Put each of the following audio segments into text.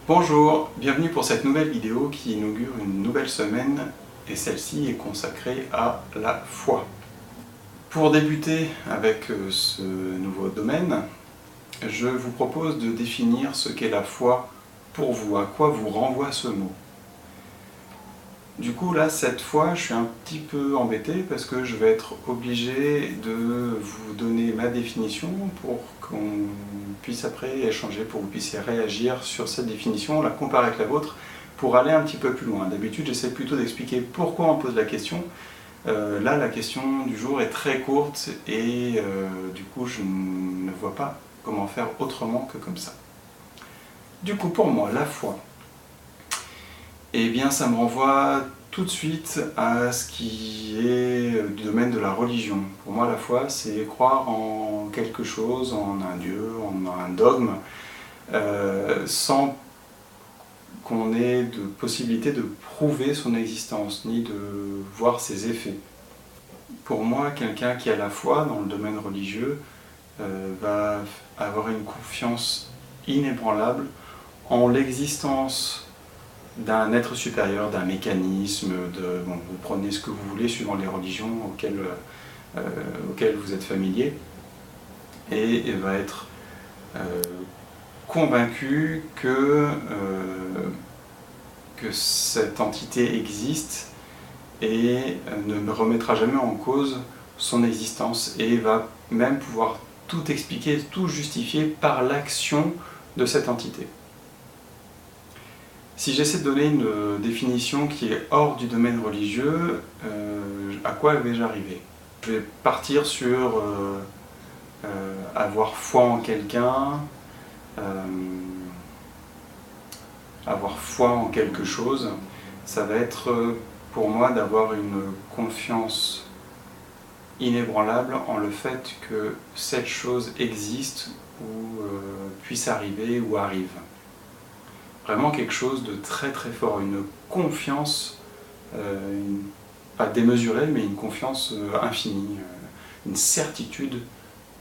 Bonjour, bienvenue pour cette nouvelle vidéo qui inaugure une nouvelle semaine et celle-ci est consacrée à la foi. Pour débuter avec ce nouveau domaine, je vous propose de définir ce qu'est la foi pour vous, à quoi vous renvoie ce mot. Du coup là, cette fois, je suis un petit peu embêté parce que je vais être obligé de vous donner ma définition pour qu'on puisse après échanger, pour que vous puissiez réagir sur cette définition, la comparer avec la vôtre, pour aller un petit peu plus loin. D'habitude, j'essaie plutôt d'expliquer pourquoi on pose la question. Là, la question du jour est très courte et du coup, je ne vois pas comment faire autrement que comme ça. Du coup, pour moi, la foi, eh bien, ça me renvoie tout de suite à ce qui est du domaine de la religion. Pour moi, la foi, c'est croire en quelque chose, en un Dieu, en un dogme, sans qu'on ait de possibilité de prouver son existence, ni de voir ses effets. Pour moi, quelqu'un qui a la foi dans le domaine religieux va avoir une confiance inébranlable en l'existence d'un être supérieur, d'un mécanisme, vous prenez ce que vous voulez suivant les religions auxquelles vous êtes familier, et va être convaincu que cette entité existe et ne remettra jamais en cause son existence et va même pouvoir tout expliquer, tout justifier par l'action de cette entité. Si j'essaie de donner une définition qui est hors du domaine religieux, à quoi vais-je arriver? Je vais partir sur avoir foi en quelqu'un, avoir foi en quelque chose. Ça va être pour moi d'avoir une confiance inébranlable en le fait que cette chose existe ou puisse arriver ou arrive. Vraiment quelque chose de très très fort, une confiance, pas démesurée, mais une confiance infinie, une certitude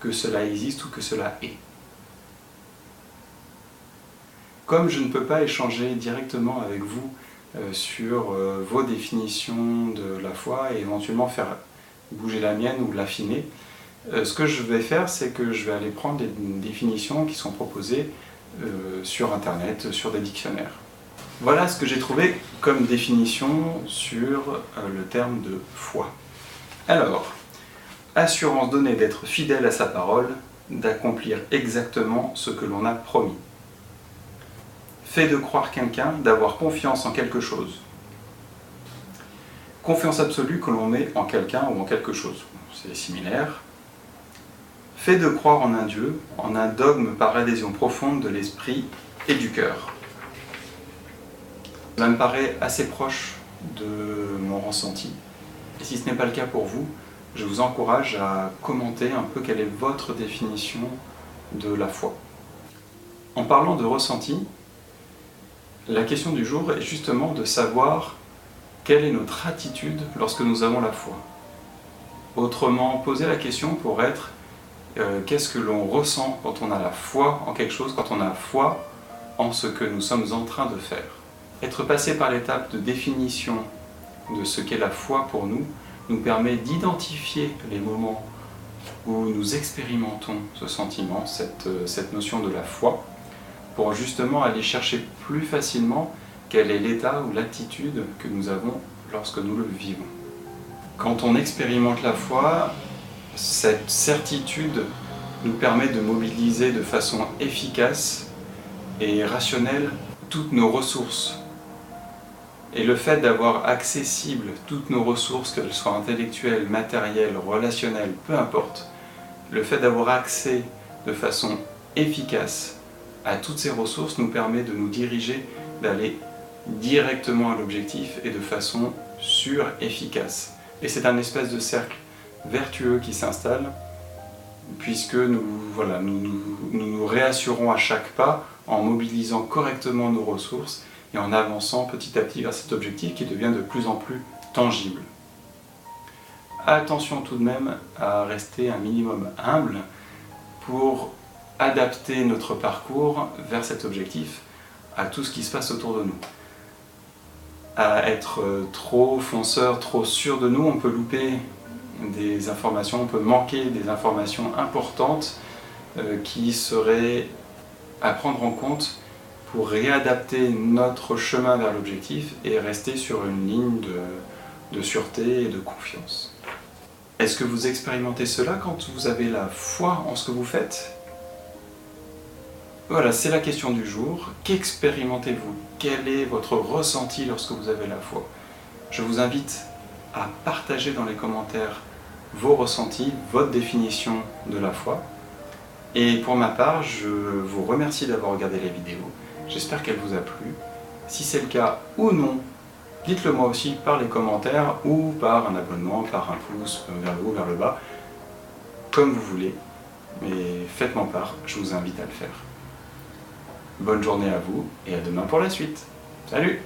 que cela existe ou que cela est. Comme je ne peux pas échanger directement avec vous sur vos définitions de la foi et éventuellement faire bouger la mienne ou l'affiner, ce que je vais faire, c'est que je vais aller prendre des définitions qui sont proposées sur internet, sur des dictionnaires. Voilà ce que j'ai trouvé comme définition sur le terme de foi. Alors, assurance donnée d'être fidèle à sa parole, d'accomplir exactement ce que l'on a promis. Fait de croire quelqu'un, d'avoir confiance en quelque chose. Confiance absolue que l'on met en quelqu'un ou en quelque chose. C'est similaire. Fait de croire en un Dieu, en un dogme par adhésion profonde de l'esprit et du cœur. Ça me paraît assez proche de mon ressenti. Et si ce n'est pas le cas pour vous, je vous encourage à commenter un peu quelle est votre définition de la foi. En parlant de ressenti, la question du jour est justement de savoir quelle est notre attitude lorsque nous avons la foi. Autrement, poser la question pour être qu'est-ce que l'on ressent quand on a la foi en quelque chose, quand on a la foi en ce que nous sommes en train de faire. Être passé par l'étape de définition de ce qu'est la foi pour nous permet d'identifier les moments où nous expérimentons ce sentiment, cette notion de la foi, pour justement aller chercher plus facilement quel est l'état ou l'attitude que nous avons lorsque nous le vivons. Quand on expérimente la foi, cette certitude nous permet de mobiliser de façon efficace et rationnelle toutes nos ressources. Et le fait d'avoir accessible toutes nos ressources, qu'elles soient intellectuelles, matérielles, relationnelles, peu importe, le fait d'avoir accès de façon efficace à toutes ces ressources nous permet de nous diriger, d'aller directement à l'objectif et de façon sûre, efficace. Et c'est un espèce de cercle vertueux qui s'installe, puisque nous nous réassurons à chaque pas en mobilisant correctement nos ressources et en avançant petit à petit vers cet objectif qui devient de plus en plus tangible. Attention tout de même à rester un minimum humble pour adapter notre parcours vers cet objectif à tout ce qui se passe autour de nous. À être trop fonceur, trop sûr de nous, on peut louper des informations, on peut manquer des informations importantes qui seraient à prendre en compte pour réadapter notre chemin vers l'objectif et rester sur une ligne de sûreté et de confiance. Est-ce que vous expérimentez cela quand vous avez la foi en ce que vous faites? Voilà, c'est la question du jour. Qu'expérimentez-vous? Quel est votre ressenti lorsque vous avez la foi? Je vous invite à partager dans les commentaires vos ressentis, votre définition de la foi. Et pour ma part, je vous remercie d'avoir regardé la vidéo. J'espère qu'elle vous a plu. Si c'est le cas ou non, dites-le moi aussi par les commentaires ou par un abonnement, par un pouce vers le haut, vers le bas, comme vous voulez. Mais faites-moi part, je vous invite à le faire. Bonne journée à vous et à demain pour la suite. Salut!